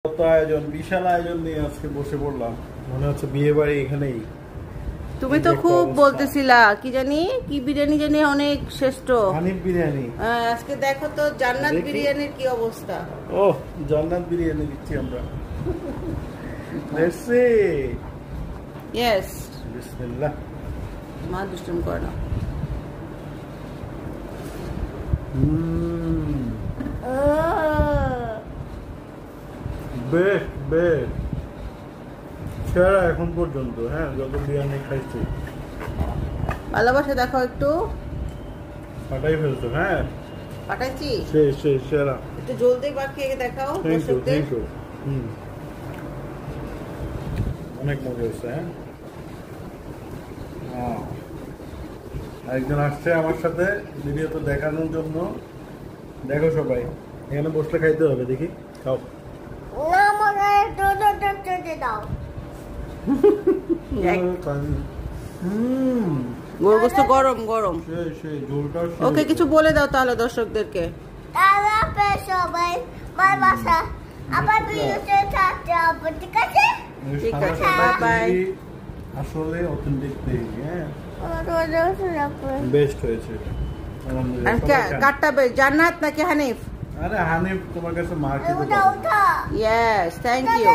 কত আয়োজন, বিশাল আয়োজন নিয়ে আজকে বসে পড়লাম, মনে হচ্ছে বিয়ে বাড়ি এখানেই। তুমি তো খুব বলতেছিলা কি জানি কি বিরিয়ানি জানি অনেক শ্রেষ্ঠ, হানিফ বিরিয়ানি। আজকে দেখো তো জান্নাত বিরিয়ানির কি অবস্থা। ও জান্নাত বিরিয়ানি দিচ্ছি আমরা। Let's see. ইয়েস, বিসমিল্লাহ। মা দুষ্টুমি করে না। বেশ বেশ সেরা এখন পর্যন্ত। হ্যাঁ, যত বিরিয়ানি খাইছি। ভালোবাসা দেখো একটু। ফাটাই ফেলছো। হ্যাঁ পাঠাইছি সেরা। একটু জলদি বাকিয়ে দেখাও দর্শকদের। অনেক মজা হয়েছে। হ্যাঁ, একজন আসছে আমার সাথে ভিডিও তো দেখানোর জন্য। দেখো সবাই, এখানে বসলে খাইতে হবে। দেখি খাও। গোস্ত গরম গরম। ওকে কিছু বলে দাও তাহলে দর্শকদেরকে। ঠিক আছে, বাই বাই। আসলে অথেন্টিক পেজ। হ্যাঁ, বেস্ট হয়েছে কাটটা বেশ। জান্নাত নাকি হানিফ? আরে হানিফ তোমার কাছে মার্কেট। Yes, thank you.